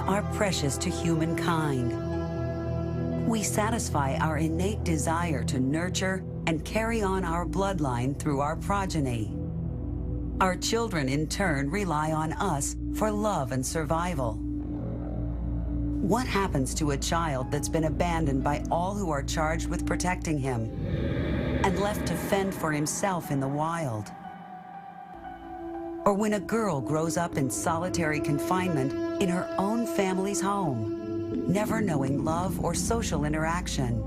are precious to humankind. We satisfy our innate desire to nurture and carry on our bloodline through our progeny. Our children, in turn, rely on us for love and survival. What happens to a child that's been abandoned by all who are charged with protecting him and left to fend for himself in the wild? Or when a girl grows up in solitary confinement in her own family's home, never knowing love or social interaction?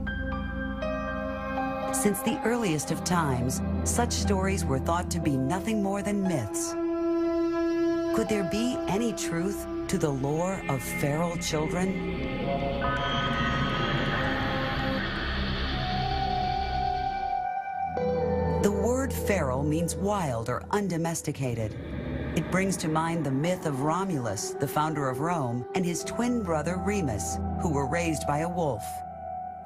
Since the earliest of times, such stories were thought to be nothing more than myths. Could there be any truth to the lore of feral children? The word feral means wild or undomesticated. It brings to mind the myth of Romulus, the founder of Rome, and his twin brother Remus, who were raised by a wolf.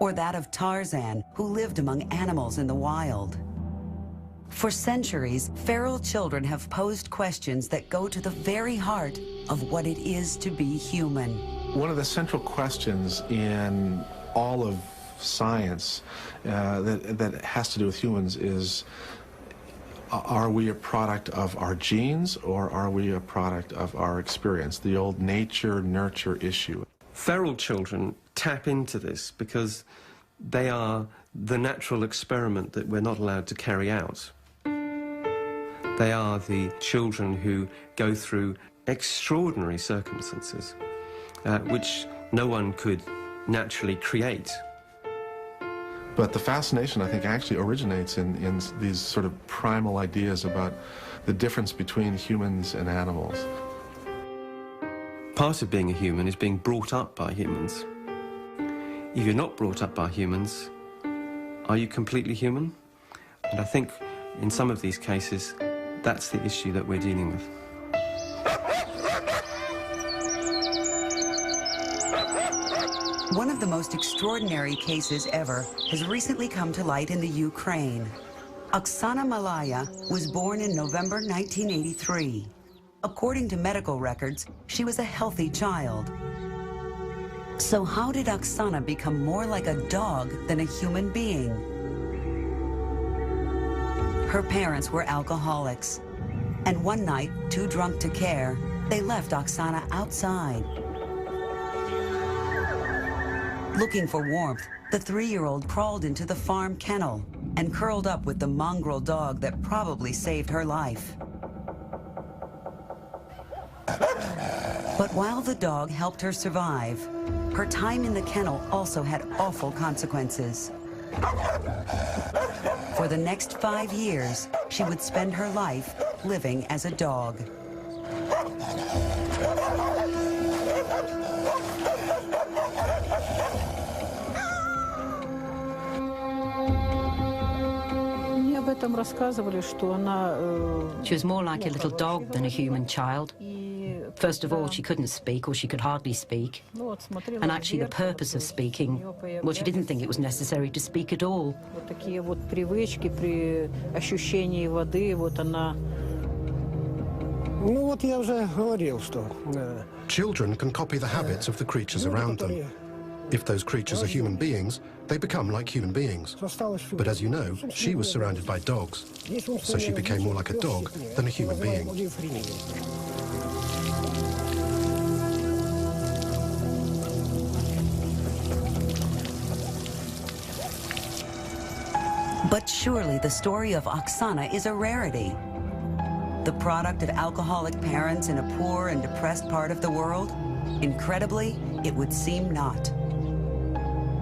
Or that of Tarzan, who lived among animals in the wild. For centuries, feral children have posed questions that go to the very heart of what it is to be human. One of the central questions in all of science that has to do with humans is, are we a product of our genes or are we a product of our experience? The old nature-nurture issue. Feral children tap into this because they are the natural experiment that we're not allowed to carry out. They are the children who go through extraordinary circumstances, which no one could naturally create. But the fascination, I think, actually originates in these sort of primal ideas about the difference between humans and animals. Part of being a human is being brought up by humans. If you're not brought up by humans, are you completely human? And I think in some of these cases, that's the issue that we're dealing with. One of the most extraordinary cases ever has recently come to light in the Ukraine. Oksana Malaya was born in November 1983. According to medical records, she was a healthy child. So how did Oksana become more like a dog than a human being? Her parents were alcoholics, and one night, too drunk to care, they left Oksana outside. Looking for warmth, the 3-year-old crawled into the farm kennel and curled up with the mongrel dog that probably saved her life. But while the dog helped her survive, her time in the kennel also had awful consequences. For the next 5 years, she would spend her life living as a dog. She was more like a little dog than a human child. First of all, she couldn't speak, or she could hardly speak. And actually the purpose of speaking, well, she didn't think it was necessary to speak at all. Children can copy the habits of the creatures around them. If those creatures are human beings, they become like human beings. But as you know, she was surrounded by dogs, so she became more like a dog than a human being. But surely the story of Oksana is a rarity. The product of alcoholic parents in a poor and depressed part of the world? Incredibly, it would seem not.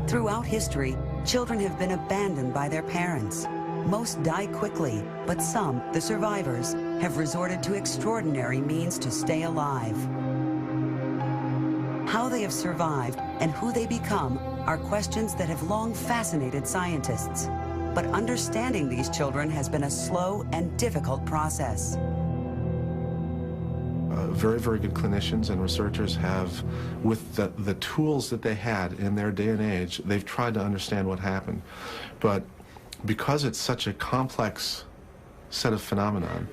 Throughout history, children have been abandoned by their parents. Most die quickly, but some, the survivors, have resorted to extraordinary means to stay alive. How they have survived and who they become are questions that have long fascinated scientists. But understanding these children has been a slow and difficult process. Very, very good clinicians and researchers have, with the tools that they had in their day and age, they've tried to understand what happened. But because it's such a complex set of phenomenon,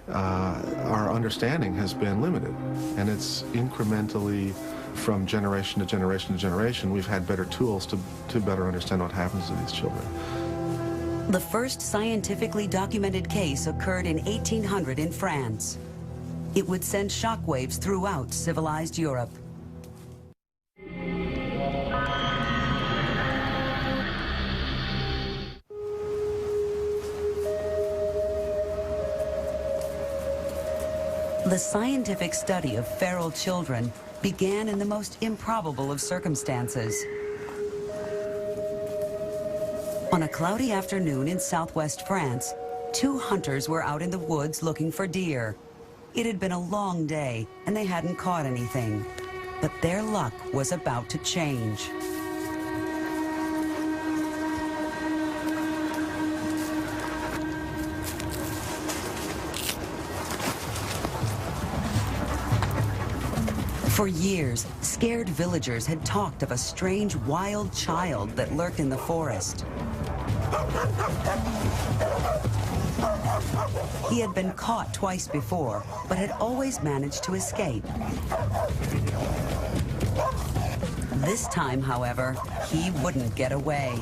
our understanding has been limited. And it's incrementally, from generation to generation to generation, we've had better tools to better understand what happens to these children. The first scientifically documented case occurred in 1800 in France. It would send shockwaves throughout civilized Europe. The scientific study of feral children began in the most improbable of circumstances. On a cloudy afternoon in southwest France, two hunters were out in the woods looking for deer. It had been a long day, and they hadn't caught anything. But their luck was about to change. For years, scared villagers had talked of a strange wild child that lurked in the forest. He had been caught twice before, but had always managed to escape. This time, however, he wouldn't get away.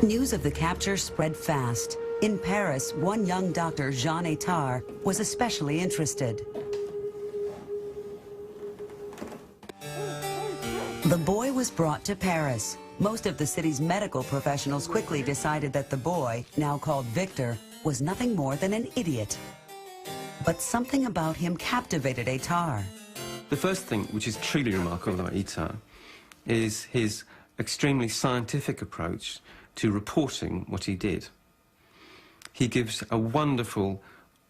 News of the capture spread fast. In Paris, one young doctor, Jean Etard, was especially interested. The boy was brought to Paris. Most of the city's medical professionals quickly decided that the boy, now called Victor, was nothing more than an idiot. But something about him captivated Etard. The first thing which is truly remarkable about Etard is his extremely scientific approach to reporting what he did. He gives a wonderful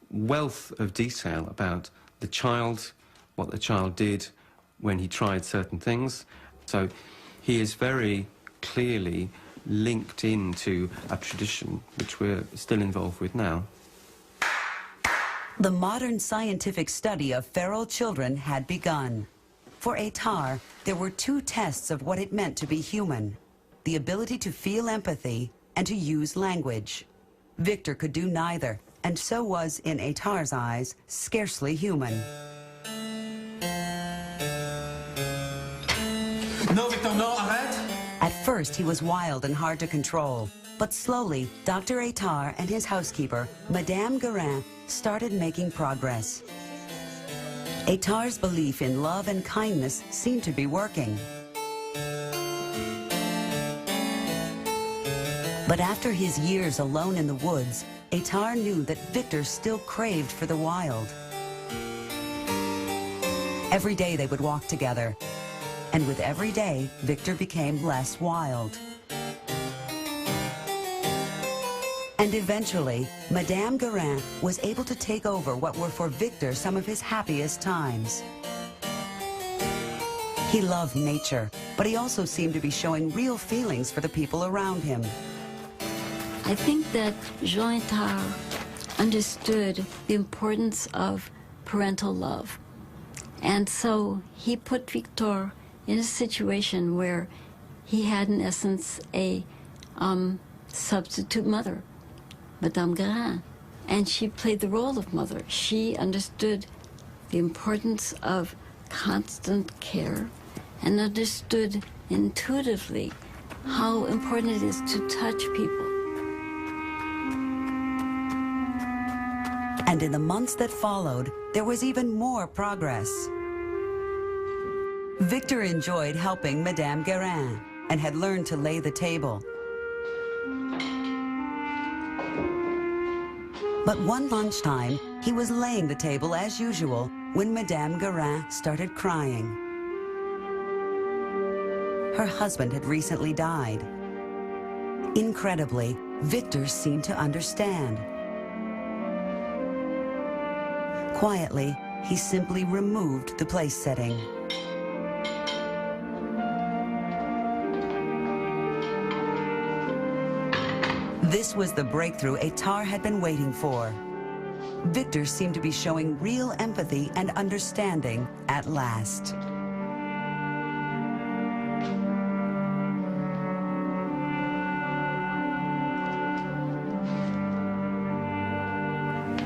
wealth of detail about the child, what the child did when he tried certain things. So he is very clearly linked into a tradition which we're still involved with now. The modern scientific study of feral children had begun. For Etard, there were two tests of what it meant to be human: the ability to feel empathy and to use language. Victor could do neither, and so was, in Etard's eyes, scarcely human. No, Victor, no, arrête! At first, he was wild and hard to control. But slowly, Dr. Etard and his housekeeper, Madame Guérin, started making progress. Etard's belief in love and kindness seemed to be working. But after his years alone in the woods, Etard knew that Victor still craved for the wild. Every day they would walk together, and with every day, Victor became less wild. And eventually, Madame Guérin was able to take over what were for Victor some of his happiest times. He loved nature, but he also seemed to be showing real feelings for the people around him. I think that Jean Etard understood the importance of parental love. And so he put Victor in a situation where he had, in essence, a substitute mother, Madame Guérin. And she played the role of mother. She understood the importance of constant care and understood intuitively how important it is to touch people. And in the months that followed, there was even more progress. Victor enjoyed helping Madame Guérin and had learned to lay the table. But one lunchtime, he was laying the table as usual when Madame Guérin started crying. Her husband had recently died. Incredibly, Victor seemed to understand. Quietly, he simply removed the place setting. This was the breakthrough Etard had been waiting for. Victor seemed to be showing real empathy and understanding at last.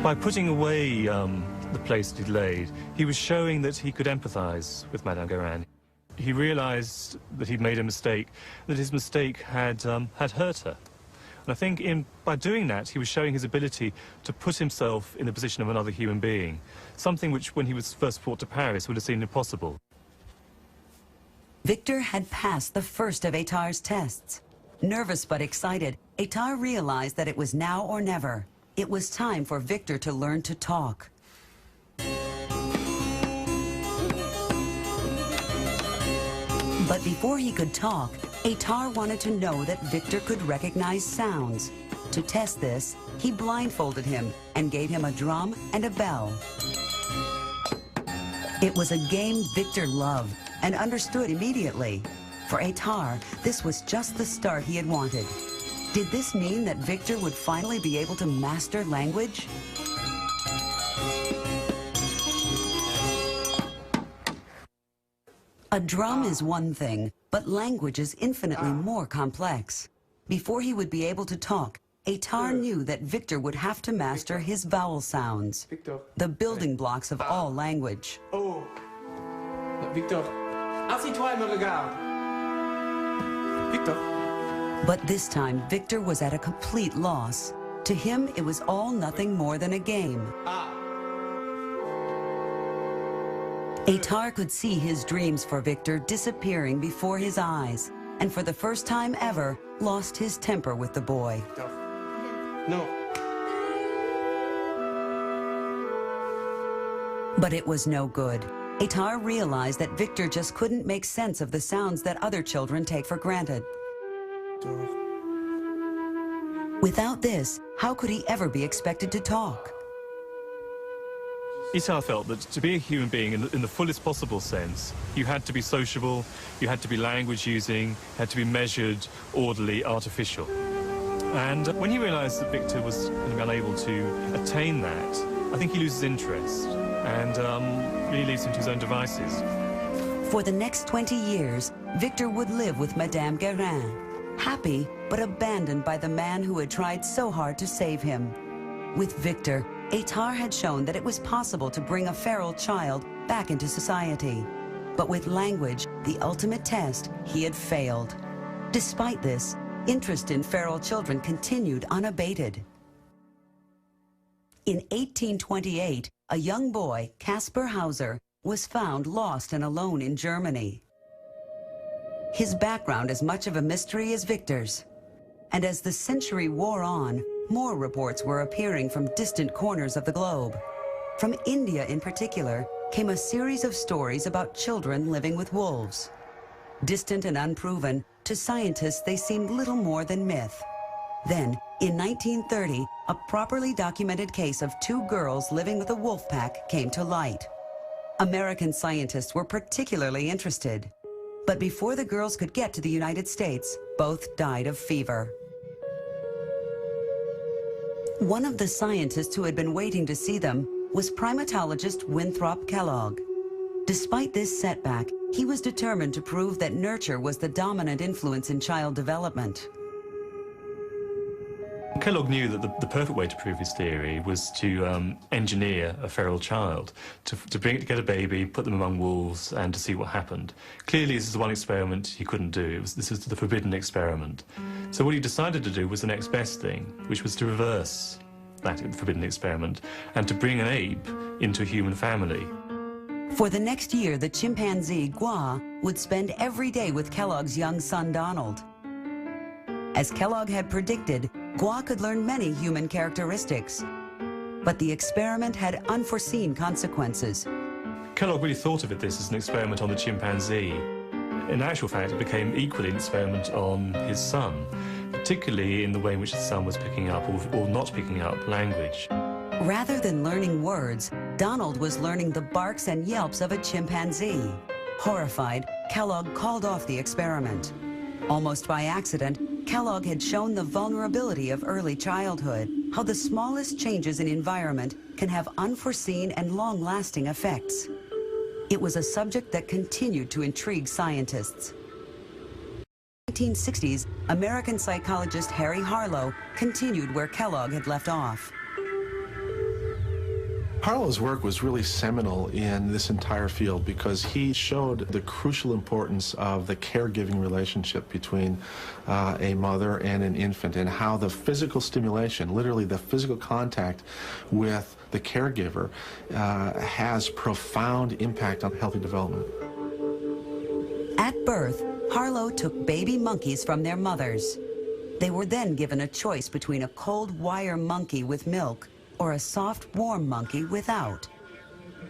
By putting away the place that he'd laid, he was showing that he could empathise with Madame Guérin. He realised that he'd made a mistake, that his mistake had hurt her. And I think by doing that, he was showing his ability to put himself in the position of another human being, something which, when he was first brought to Paris, would have seemed impossible. Victor had passed the first of Étart's tests. Nervous but excited, Étart realized that it was now or never. It was time for Victor to learn to talk. But before he could talk, Étart wanted to know that Victor could recognize sounds. To test this, he blindfolded him and gave him a drum and a bell. It was a game Victor loved and understood immediately. For Étart, this was just the start he had wanted. Did this mean that Victor would finally be able to master language? A drum is one thing, but language is infinitely more complex. Before he would be able to talk, Étart knew that Victor would have to master his vowel sounds, the building blocks of all language. Oh, Victor, assis-toi et me regarde. Victor. But this time, Victor was at a complete loss. To him, it was all nothing more than a game. Étart could see his dreams for Victor disappearing before his eyes, and for the first time ever, lost his temper with the boy. No. But it was no good. Étart realized that Victor just couldn't make sense of the sounds that other children take for granted. Without this, how could he ever be expected to talk? Étart felt that to be a human being in the fullest possible sense, you had to be sociable, you had to be language-using, had to be measured, orderly, artificial. And when he realised that Victor was unable to attain that, I think he loses interest and really leaves him to his own devices. For the next 20 years, Victor would live with Madame Guérin, happy but abandoned by the man who had tried so hard to save him. With Victor, Étart had shown that it was possible to bring a feral child back into society. But with language, the ultimate test, he had failed. Despite this, interest in feral children continued unabated. In 1828, a young boy, Caspar Hauser, was found lost and alone in Germany. His background as much of a mystery as Victor's. And as the century wore on, more reports were appearing from distant corners of the globe. From India in particular, came a series of stories about children living with wolves. Distant and unproven, to scientists they seemed little more than myth. Then, in 1930, a properly documented case of 2 girls living with a wolf pack came to light. American scientists were particularly interested. But before the girls could get to the United States, both died of fever. One of the scientists who had been waiting to see them was primatologist Winthrop Kellogg. Despite this setback, he was determined to prove that nurture was the dominant influence in child development. Kellogg knew that the perfect way to prove his theory was to engineer a feral child, to get a baby, put them among wolves, and to see what happened. Clearly, this is the one experiment he couldn't do. This is the forbidden experiment. So what he decided to do was the next best thing, which was to reverse that forbidden experiment and to bring an ape into a human family. For the next year, the chimpanzee, Gua, would spend every day with Kellogg's young son, Donald. As Kellogg had predicted, Gua could learn many human characteristics. But the experiment had unforeseen consequences. Kellogg really thought of this as an experiment on the chimpanzee. In actual fact, it became equally an experiment on his son, particularly in the way in which the son was picking up or not picking up language. Rather than learning words, Donald was learning the barks and yelps of a chimpanzee. Horrified, Kellogg called off the experiment. Almost by accident, Kellogg had shown the vulnerability of early childhood, how the smallest changes in environment can have unforeseen and long-lasting effects. It was a subject that continued to intrigue scientists. In the 1960s, American psychologist Harry Harlow continued where Kellogg had left off. Harlow's work was really seminal in this entire field because he showed the crucial importance of the caregiving relationship between a mother and an infant, and how the physical stimulation, literally the physical contact with the caregiver, has profound impact on healthy development. At birth, Harlow took baby monkeys from their mothers. They were then given a choice between a cold wire monkey with milk or a soft, warm monkey without.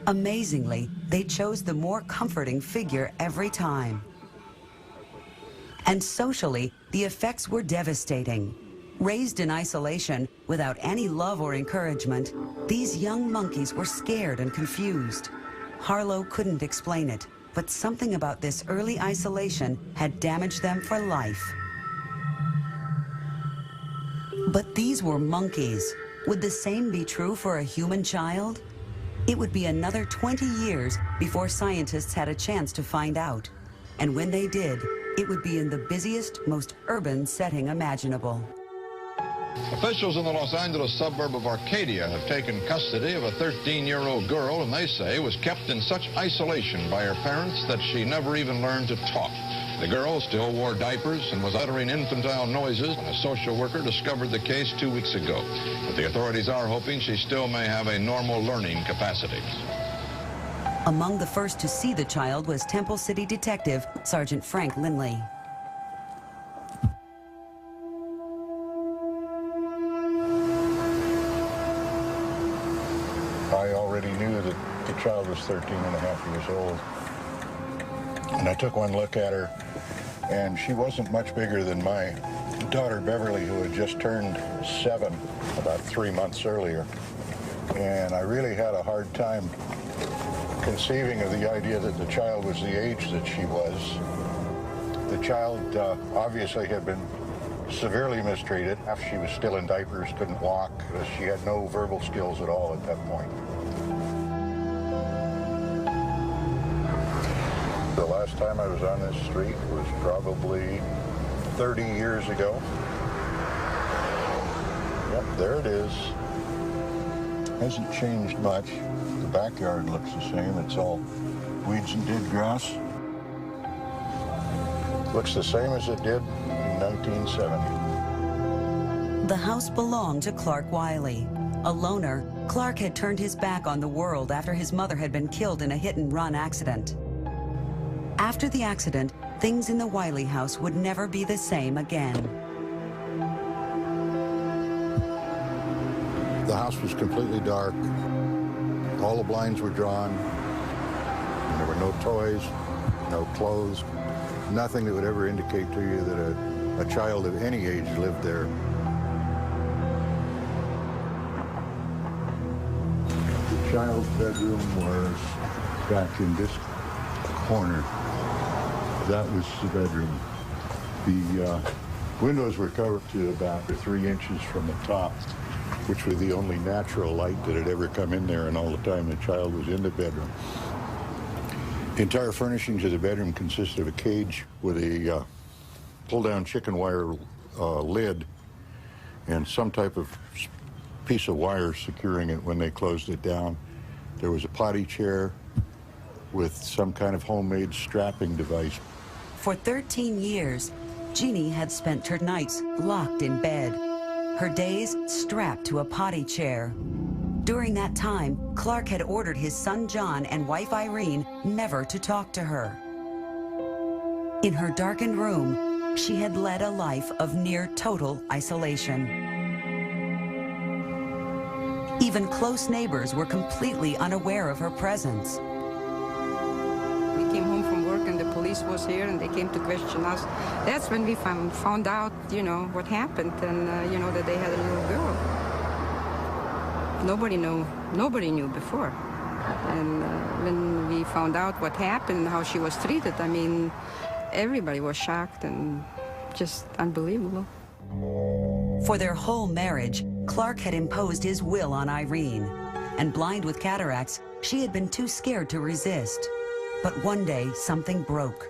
Amazingly, they chose the more comforting figure every time. And socially, the effects were devastating. Raised in isolation, without any love or encouragement, these young monkeys were scared and confused. Harlow couldn't explain it, but something about this early isolation had damaged them for life. But these were monkeys. Would the same be true for a human child? It would be another 20 years before scientists had a chance to find out. And when they did, it would be in the busiest, most urban setting imaginable. Officials in the Los Angeles suburb of Arcadia have taken custody of a 13-year-old girl, and they say was kept in such isolation by her parents that she never even learned to talk. The girl still wore diapers and was uttering infantile noises when a social worker discovered the case 2 weeks ago. But the authorities are hoping she still may have a normal learning capacity. Among the first to see the child was Temple City Detective Sergeant Frank Lindley. I already knew that the child was 13 and a half years old. And I took one look at her, and she wasn't much bigger than my daughter Beverly, who had just turned 7 about 3 months earlier. And I really had a hard time conceiving of the idea that the child was the age that she was. The child obviously had been severely mistreated. She was still in diapers, couldn't walk. She had no verbal skills at all at that point. The last time I was on this street was probably 30 years ago. Yep, there it is. Hasn't changed much. The backyard looks the same. It's all weeds and dead grass. Looks the same as it did in 1970. The house belonged to Clark Wiley. A loner, Clark had turned his back on the world after his mother had been killed in a hit-and-run accident. After the accident, things in the Wiley house would never be the same again. The house was completely dark. All the blinds were drawn. And there were no toys, no clothes, nothing that would ever indicate to you that a child of any age lived there. The child's bedroom was back in this corner. That was the bedroom. The windows were covered to about 3 inches from the top, which was the only natural light that had ever come in there, and all the time the child was in the bedroom. The entire furnishings of the bedroom consisted of a cage with a pull-down chicken wire lid and some type of piece of wire securing it when they closed it down. There was a potty chair with some kind of homemade strapping device. For 13 years, Jeannie had spent her nights locked in bed, her days strapped to a potty chair. During that time, Clark had ordered his son John and wife Irene never to talk to her. In her darkened room, she had led a life of near total isolation. Even close neighbors were completely unaware of her presence. We came home from work and the police was here and they came to question us. That's when we found out, you know, what happened and, you know, that they had a little girl. Nobody knew before. And when we found out what happened, how she was treated, I mean, everybody was shocked and just unbelievable. For their whole marriage, Clark had imposed his will on Irene. And blind with cataracts, she had been too scared to resist. But one day, something broke.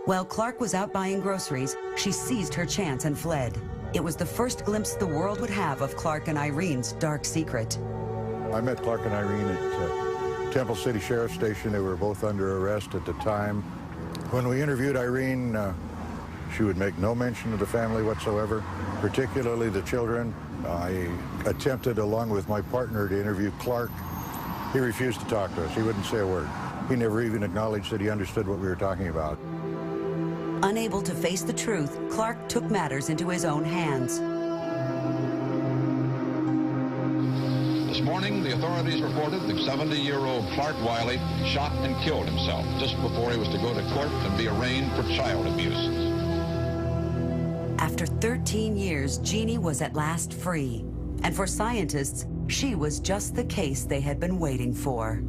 While Clark was out buying groceries, she seized her chance and fled. It was the first glimpse the world would have of Clark and Irene's dark secret. I met Clark and Irene at Temple City Sheriff's Station. They were both under arrest at the time. When we interviewed Irene, she would make no mention of the family whatsoever, particularly the children. I attempted, along with my partner, to interview Clark. He refused to talk to us. He wouldn't say a word. He never even acknowledged that he understood what we were talking about. Unable to face the truth, Clark took matters into his own hands. This morning, the authorities reported that 70-year-old Clark Wiley shot and killed himself just before he was to go to court and be arraigned for child abuse. After 13 years, Jeannie was at last free. And for scientists, she was just the case they had been waiting for.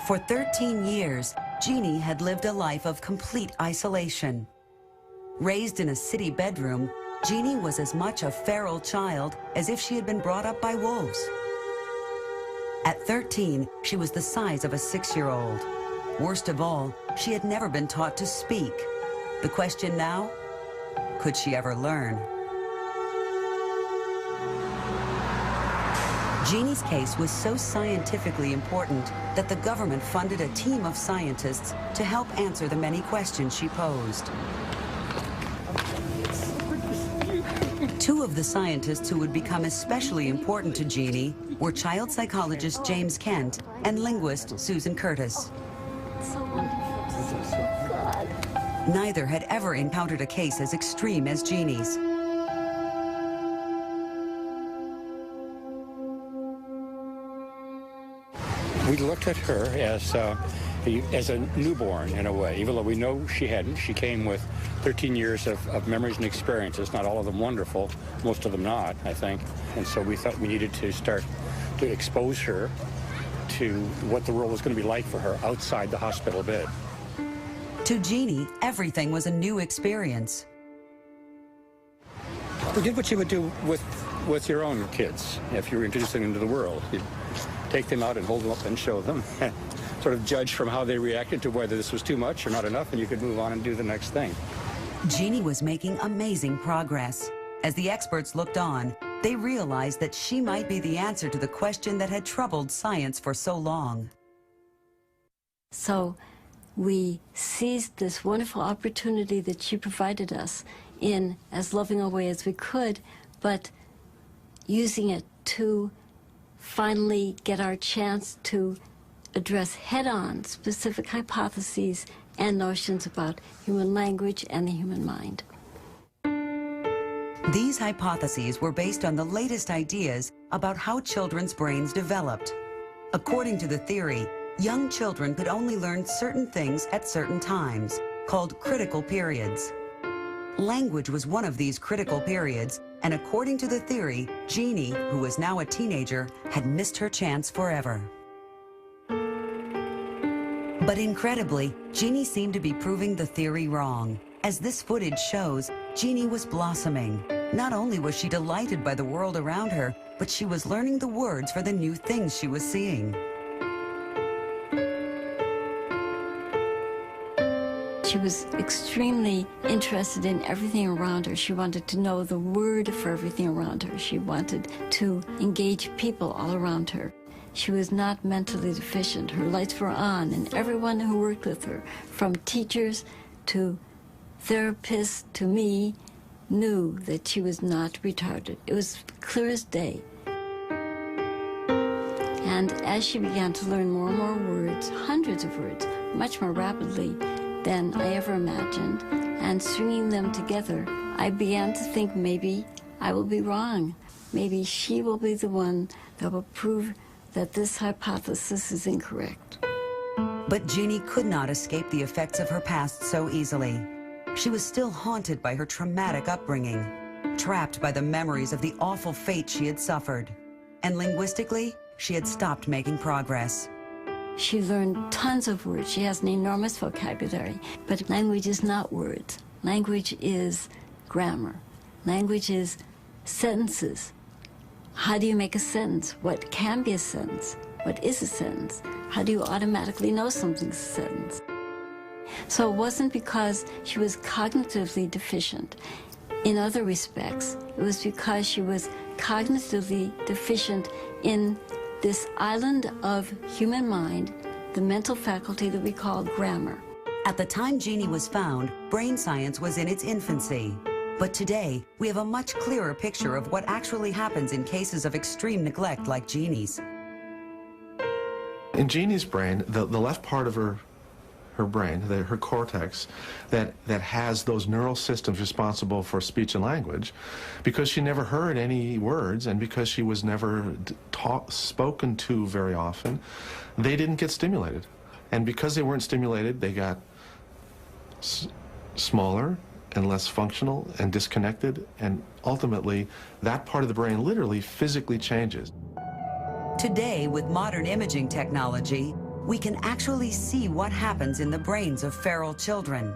For 13 years, Jeannie had lived a life of complete isolation. Raised in a city bedroom, Jeannie was as much a feral child as if she had been brought up by wolves. At 13, she was the size of a 6-year-old. Worst of all, she had never been taught to speak. The question now, could she ever learn? Jeannie's case was so scientifically important that the government funded a team of scientists to help answer the many questions she posed. Two of the scientists who would become especially important to Jeannie were child psychologist James Kent and linguist Susan Curtis. Neither had ever encountered a case as extreme as Jeannie's. We looked at her as a newborn in a way, even though we know she hadn't. She came with 13 years of memories and experiences, not all of them wonderful, most of them not, I think. And so we thought we needed to start to expose her to what the world was going to be like for her outside the hospital bed. To Jeannie, everything was a new experience. We did what you would do with your own kids if you were introducing them to the world. You'd take them out and hold them up and show them, sort of judge from how they reacted to whether this was too much or not enough, and you could move on and do the next thing. Jeannie was making amazing progress. As the experts looked on, they realized that she might be the answer to the question that had troubled science for so long. So we seized this wonderful opportunity that she provided us in as loving a way as we could, but using it to finally get our chance to address head-on specific hypotheses and notions about human language and the human mind. These hypotheses were based on the latest ideas about how children's brains developed. According to the theory, young children could only learn certain things at certain times, called critical periods. Language was one of these critical periods, and according to the theory, Jeannie, who was now a teenager, had missed her chance forever. But incredibly, Jeannie seemed to be proving the theory wrong. As this footage shows, Jeannie was blossoming. Not only was she delighted by the world around her, but she was learning the words for the new things she was seeing. She was extremely interested in everything around her. She wanted to know the word for everything around her. She wanted to engage people all around her. She was not mentally deficient. Her lights were on, and everyone who worked with her, from teachers to therapists to me, knew that she was not retarded. It was clear as day. And as she began to learn more and more words, hundreds of words, much more rapidly than I ever imagined, and stringing them together, I began to think maybe I will be wrong. Maybe she will be the one that will prove that this hypothesis is incorrect. But Jeannie could not escape the effects of her past so easily. She was still haunted by her traumatic upbringing, trapped by the memories of the awful fate she had suffered. And linguistically, she had stopped making progress. She learned tons of words. She has an enormous vocabulary. But language is not words. Language is grammar. Language is sentences. How do you make a sentence? What can be a sentence? What is a sentence? How do you automatically know something's a sentence? So it wasn't because she was cognitively deficient. In other respects, it was because she was cognitively deficient in this island of human mind, the mental faculty that we call grammar. At the time Jeannie was found, brain science was in its infancy. But today, we have a much clearer picture of what actually happens in cases of extreme neglect like Jeannie's. In Jeannie's brain, the left part of her brain, her cortex, that has those neural systems responsible for speech and language, because she never heard any words and because she was never spoken to very often, they didn't get stimulated. And because they weren't stimulated, they got smaller and less functional and disconnected, and ultimately that part of the brain literally physically changes. Today, with modern imaging technology, we can actually see what happens in the brains of feral children,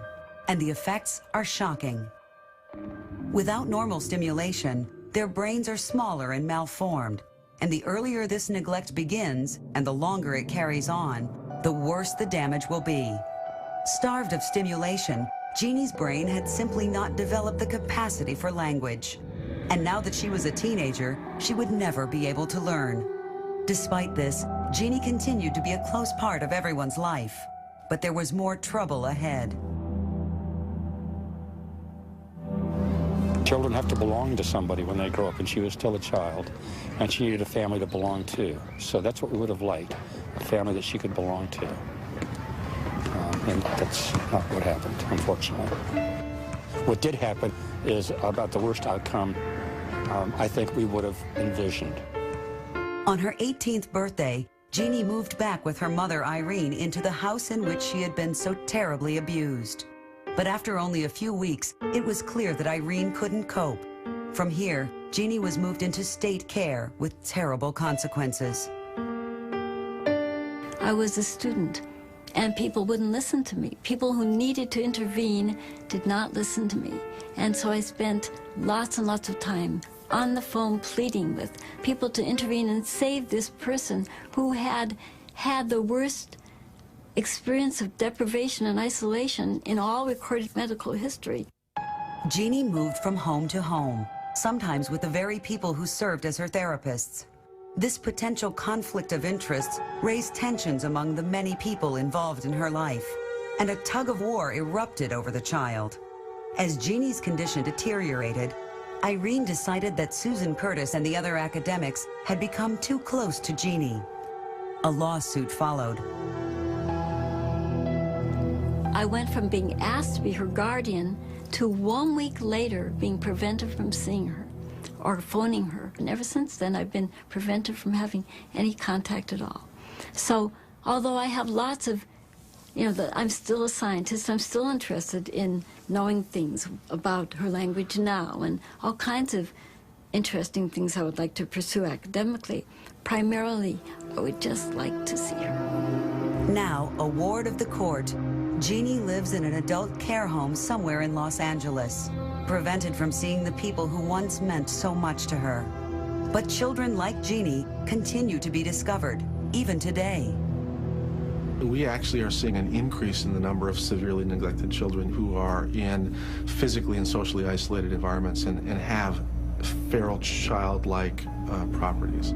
and the effects are shocking. Without normal stimulation, their brains are smaller and malformed, and the earlier this neglect begins and the longer it carries on, the worse the damage will be. Starved of stimulation, Jeannie's brain had simply not developed the capacity for language. And now that she was a teenager, she would never be able to learn. Despite this, Jeannie continued to be a close part of everyone's life. But there was more trouble ahead. Children have to belong to somebody when they grow up, and she was still a child, and she needed a family to belong to. So that's what we would have liked, a family that she could belong to. And that's not what happened, unfortunately. What did happen is about the worst outcome I think we would have envisioned. On her 18th birthday, Jeannie moved back with her mother, Irene, into the house in which she had been so terribly abused. But after only a few weeks, it was clear that Irene couldn't cope. From here, Jeannie was moved into state care with terrible consequences. I was a student, and people wouldn't listen to me. People who needed to intervene did not listen to me. And so I spent lots and lots of time on the phone pleading with people to intervene and save this person who had had the worst experience of deprivation and isolation in all recorded medical history. Jeannie moved from home to home, sometimes with the very people who served as her therapists. This potential conflict of interests raised tensions among the many people involved in her life, and a tug of war erupted over the child. As Jeannie's condition deteriorated, Irene decided that Susan Curtis and the other academics had become too close to Jeannie. A lawsuit followed. I went from being asked to be her guardian to 1 week later being prevented from seeing her or phoning her. And ever since then, I've been prevented from having any contact at all. So, although I have lots of, I'm still a scientist, I'm still interested in knowing things about her language now and all kinds of interesting things I would like to pursue academically. Primarily, I would just like to see her. Now, a ward of the court, Jeannie lives in an adult care home somewhere in Los Angeles, prevented from seeing the people who once meant so much to her. But children like Jeannie continue to be discovered, even today. We actually are seeing an increase in the number of severely neglected children who are in physically and socially isolated environments and have feral child-like properties.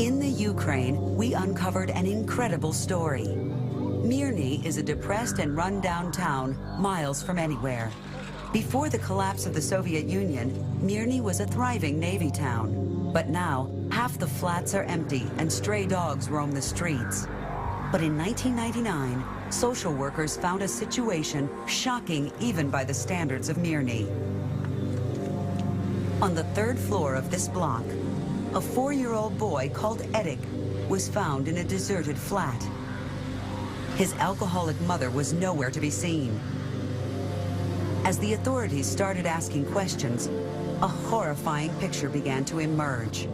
In the Ukraine, we uncovered an incredible story. Mirny is a depressed and run-down town miles from anywhere. Before the collapse of the Soviet Union, Mirny was a thriving Navy town. But now, half the flats are empty and stray dogs roam the streets. But in 1999, social workers found a situation shocking even by the standards of Mirny. On the 3rd floor of this block, a 4-year-old boy called Edik was found in a deserted flat. His alcoholic mother was nowhere to be seen. As the authorities started asking questions, a horrifying picture began to emerge.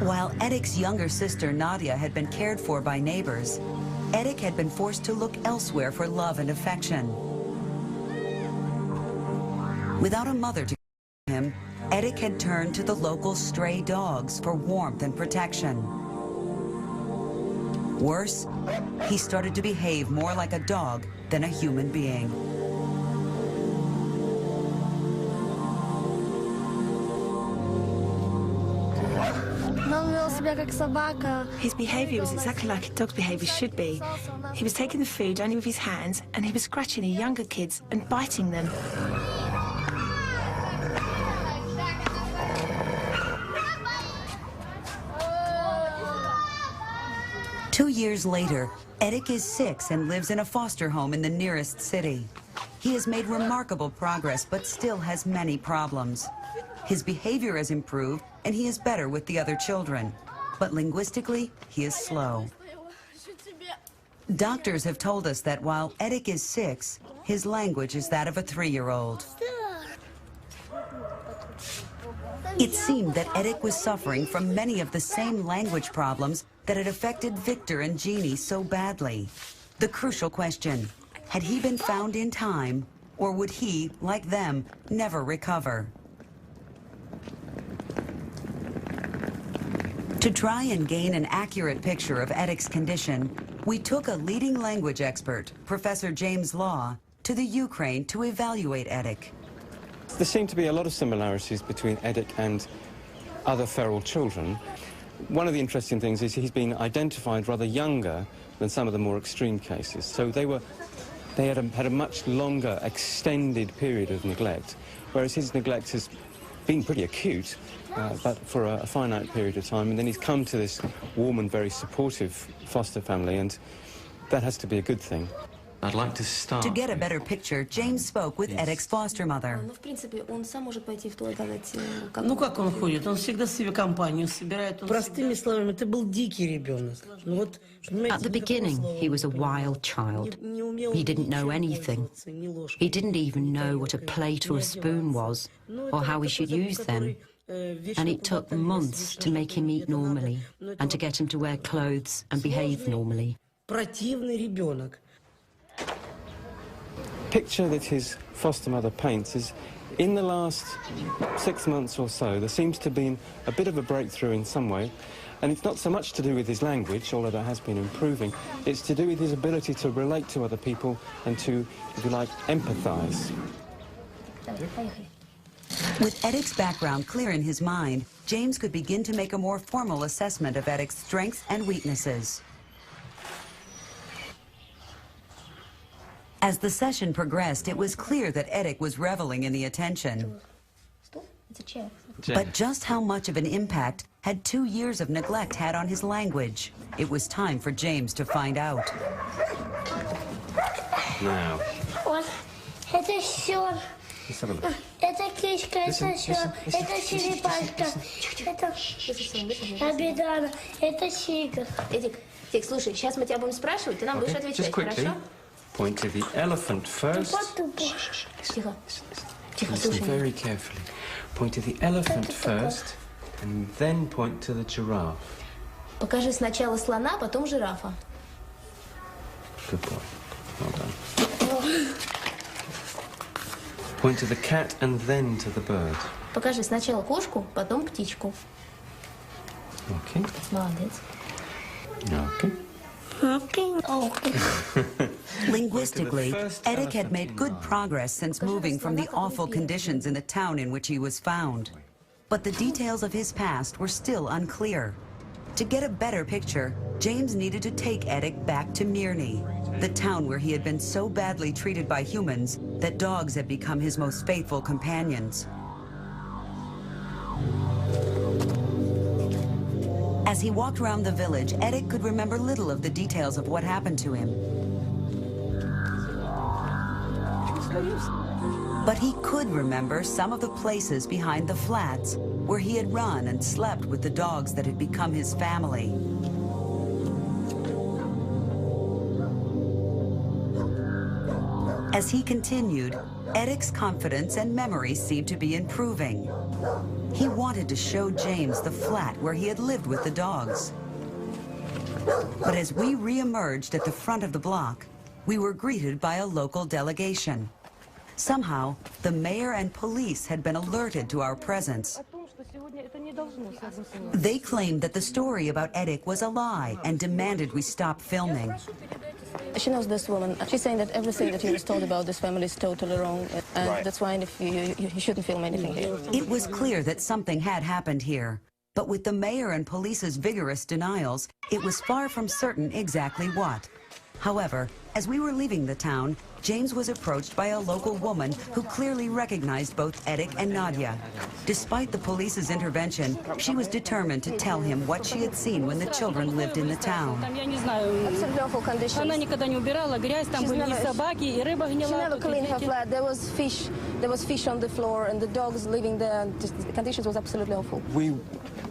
While Edik's younger sister Nadia had been cared for by neighbors, Edik had been forced to look elsewhere for love and affection. Without a mother to care for him, Edik had turned to the local stray dogs for warmth and protection. Worse, he started to behave more like a dog than a human being. His behaviour was exactly like a dog's behaviour should be. He was taking the food only with his hands, and he was scratching the younger kids and biting them. Two years later, Erik is 6 and lives in a foster home in the nearest city. He has made remarkable progress, but still has many problems. His behavior has improved, and he is better with the other children. But linguistically, he is slow. Doctors have told us that while Erik is 6, his language is that of a 3-year-old. It seemed that Erik was suffering from many of the same language problems that had affected Victor and Jeannie so badly. The crucial question, had he been found in time, or would he, like them, never recover? To try and gain an accurate picture of Erik's condition, we took a leading language expert, Professor James Law, to the Ukraine to evaluate Erik. There seem to be a lot of similarities between Erik and other feral children. One of the interesting things is he's been identified rather younger than some of the more extreme cases. So they had a much longer, extended period of neglect, whereas his neglect has been pretty acute, but for a finite period of time. And then he's come to this warm and very supportive foster family, and that has to be a good thing. I'd like to start. To get a better picture, James spoke with Erik's foster mother. Ну как он ходит? Он всегда себе компанию собирает. Простыми словами, это был дикий ребенок. At the beginning, he was a wild child. He didn't know anything. He didn't even know what a plate or a spoon was, or how he should use them. And it took months to make him eat normally, and to get him to wear clothes and behave normally. Противный ребенок. Picture that his foster mother paints is, in the last 6 months or so, there seems to have been a bit of a breakthrough in some way, and it's not so much to do with his language, although that has been improving, it's to do with his ability to relate to other people and to, if you like, empathise. With Erik's background clear in his mind, James could begin to make a more formal assessment of Erik's strengths and weaknesses. As the session progressed, it was clear that Erik was reveling in the attention. But just how much of an impact had 2 years of neglect had on his language? It was time for James to find out. Now. Это всё. Это кишка, это всё. Это черепашка. Это обезьяна. Это тигр. Эдик, слушай, сейчас мы тебя будем спрашивать, ты нам будешь отвечать, хорошо? Point to the elephant first. Тихо. Тихо, Listen слушай. very carefully. Point to the elephant first, and then point to the giraffe. Покажи сначала слона, потом жирафа. Good boy. Well done. Point to the cat and then to the bird. Покажи сначала кошку, потом птичку. Okay. Молодец. Okay. Linguistically, Erik had made good progress since moving from the awful conditions in the town in which he was found. But the details of his past were still unclear. To get a better picture, James needed to take Erik back to Mirny, the town where he had been so badly treated by humans that dogs had become his most faithful companions. As he walked around the village, Erik could remember little of the details of what happened to him. But he could remember some of the places behind the flats where he had run and slept with the dogs that had become his family. As he continued, Erik's confidence and memory seemed to be improving. He wanted to show James the flat where he had lived with the dogs. But as we re-emerged at the front of the block, we were greeted by a local delegation. Somehow, the mayor and police had been alerted to our presence. They claimed that the story about Erik was a lie and demanded we stop filming. She knows this woman. She's saying that everything that he was told about this family is totally wrong, and that's why you shouldn't film anything here. It was clear that something had happened here, but with the mayor and police's vigorous denials, it was far from certain exactly what. However, as we were leaving the town, James was approached by a local woman who clearly recognized both Erik and Nadia. Despite the police's intervention, she was determined to tell him what she had seen when the children lived in the town. Absolutely awful conditions. She never cleaned her flat. There was fish on the floor, and the dogs living there. The conditions was absolutely awful. We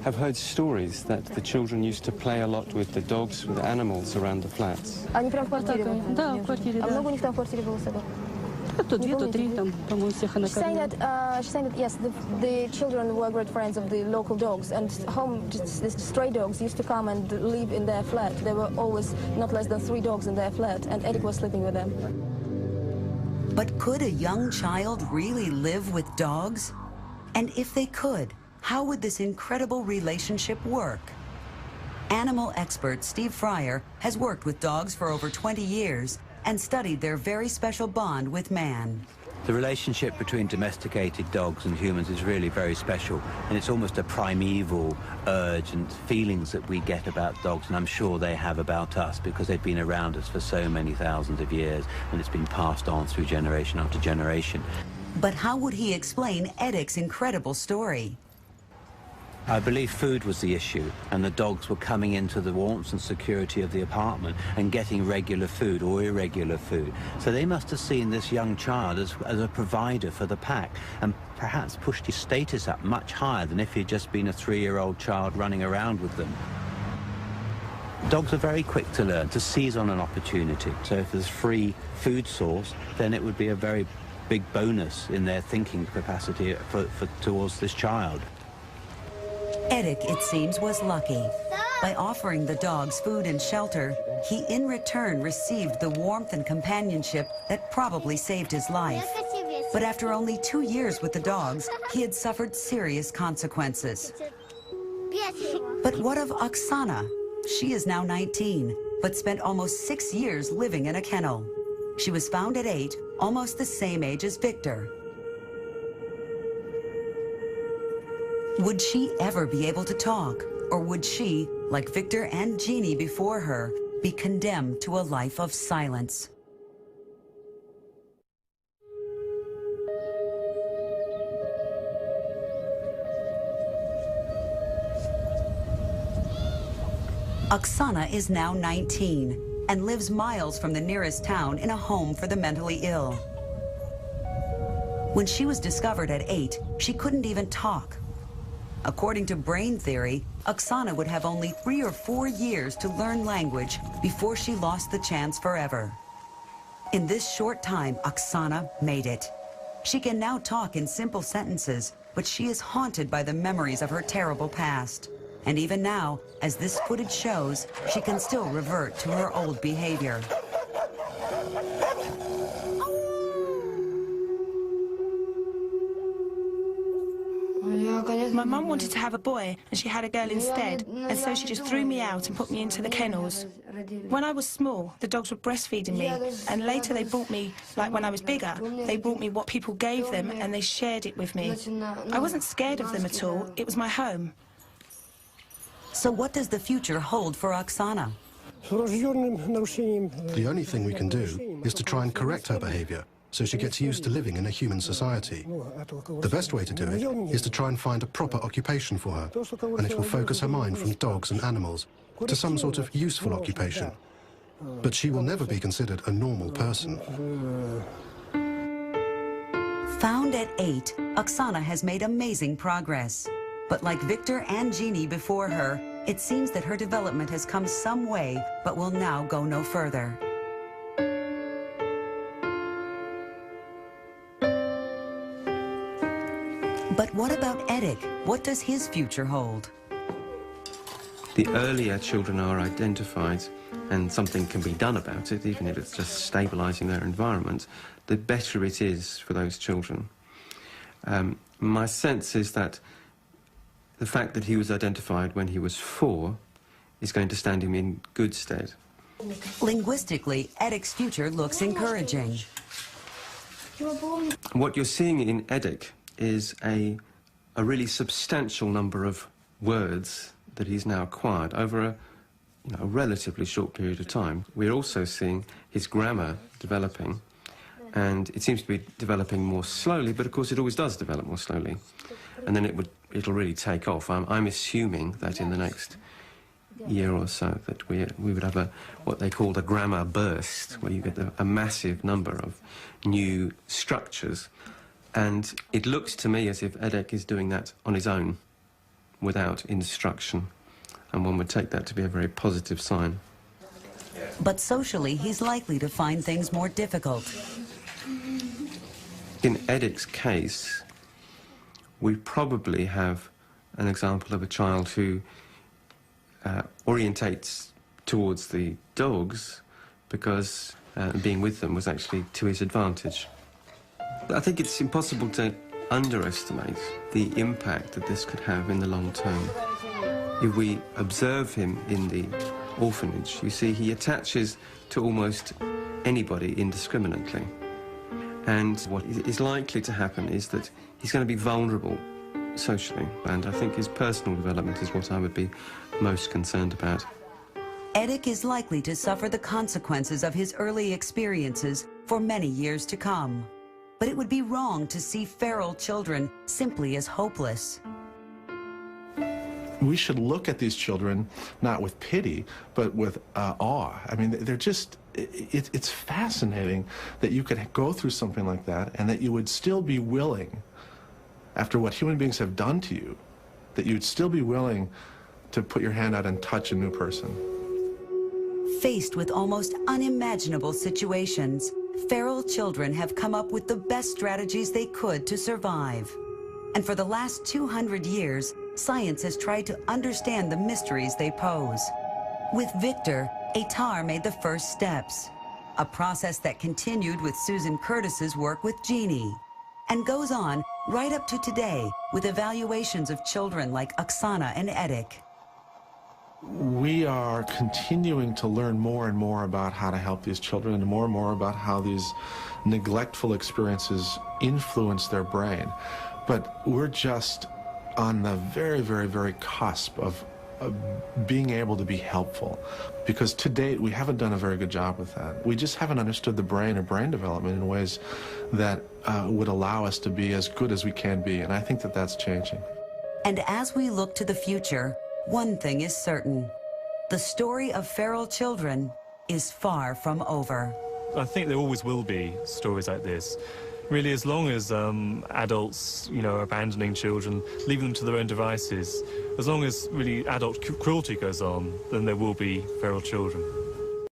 have heard stories that the children used to play a lot with the dogs, with animals around the flats. Они прям в квартире были? Да, в квартире. А много у них там в квартире было собак? То две, то три, там, по-моему, всех она кормила. She's saying that yes, the children were great friends of the local dogs, and these stray dogs used to come and live in their flat. There were always not less than 3 dogs in their flat, and Erik was sleeping with them. But could a young child really live with dogs? And if they could, how would this incredible relationship work? Animal expert Steve Fryer has worked with dogs for over 20 years and studied their very special bond with man. The relationship between domesticated dogs and humans is really very special, and it's almost a primeval urge and feelings that we get about dogs, and I'm sure they have about us, because they've been around us for so many thousands of years, and it's been passed on through generation after generation. But how would he explain Erik's incredible story? I believe food was the issue, and the dogs were coming into the warmth and security of the apartment and getting regular food or irregular food. So they must have seen this young child as a provider for the pack, and perhaps pushed his status up much higher than if he'd just been a 3-year-old child running around with them. Dogs are very quick to learn, to seize on an opportunity. So if there's free food source, then it would be a very big bonus in their thinking capacity towards this child. Erik, it seems, was lucky. By offering the dogs food and shelter, he in return received the warmth and companionship that probably saved his life. But after only 2 years with the dogs, he had suffered serious consequences. But what of Oksana? She is now 19, but spent almost 6 years living in a kennel. She was found at 8, almost the same age as Victor. Would she ever be able to talk? Or would she, like Victor and Jeannie before her, be condemned to a life of silence? Oksana is now 19 and lives miles from the nearest town in a home for the mentally ill. When she was discovered at 8, she couldn't even talk. According to brain theory, Oksana would have only 3 or 4 years to learn language before she lost the chance forever. In this short time, Oksana made it. She can now talk in simple sentences, but she is haunted by the memories of her terrible past. And even now, as this footage shows, she can still revert to her old behavior. My mum wanted to have a boy, and she had a girl instead, and so she just threw me out and put me into the kennels. When I was small, the dogs were breastfeeding me, and later they brought me, like when I was bigger, they brought me what people gave them, and they shared it with me. I wasn't scared of them at all. It was my home. So what does the future hold for Oksana? The only thing we can do is to try and correct her behavior, so she gets used to living in a human society. The best way to do it is to try and find a proper occupation for her, and it will focus her mind from dogs and animals to some sort of useful occupation. But she will never be considered a normal person. Found at 8, Oksana has made amazing progress. But like Victor and Jeannie before her, it seems that her development has come some way, but will now go no further. But what about Erik? What does his future hold? The earlier children are identified and something can be done about it, even if it's just stabilising their environment, the better it is for those children. My sense is that the fact that he was identified when he was 4 is going to stand him in good stead. Linguistically, Edic's future looks encouraging. What you're seeing in Edic is a really substantial number of words that he's now acquired over a relatively short period of time. We're also seeing his grammar developing, and it seems to be developing more slowly, but of course it always does develop more slowly. And then it'll really take off. I'm assuming that in the next year or so that we would have what they call the grammar burst, where you get a massive number of new structures. And it looks to me as if Edec is doing that on his own, without instruction. And one would take that to be a very positive sign. But socially, he's likely to find things more difficult. In Edic's case, we probably have an example of a child who orientates towards the dogs because being with them was actually to his advantage. I think it's impossible to underestimate the impact that this could have in the long term. If we observe him in the orphanage, you see he attaches to almost anybody indiscriminately. And what is likely to happen is that he's going to be vulnerable socially, and I think his personal development is what I would be most concerned about. Edic is likely to suffer the consequences of his early experiences for many years to come. But it would be wrong to see feral children simply as hopeless. We should look at these children not with pity, but with awe. I mean, they're just, it's fascinating that you could go through something like that and that you would still be willing, after what human beings have done to you, that you'd still be willing to put your hand out and touch a new person. Faced with almost unimaginable situations, feral children have come up with the best strategies they could to survive. And for the last 200 years, science has tried to understand the mysteries they pose. With Victor, Atar made the first steps, a process that continued with Susan Curtis's work with Jeannie, and goes on right up to today with evaluations of children like Oksana and Edic. We are continuing to learn more and more about how to help these children and more about how these neglectful experiences influence their brain. But we're just on the very, very, very cusp of being able to be helpful. Because to date, we haven't done a very good job with that. We just haven't understood the brain or brain development in ways that would allow us to be as good as we can be. And I think that that's changing. And as we look to the future, one thing is certain. The story of feral children is far from over. I think there always will be stories like this. Really, as long as adults, are abandoning children, leaving them to their own devices, as long as really adult cruelty goes on, then there will be feral children.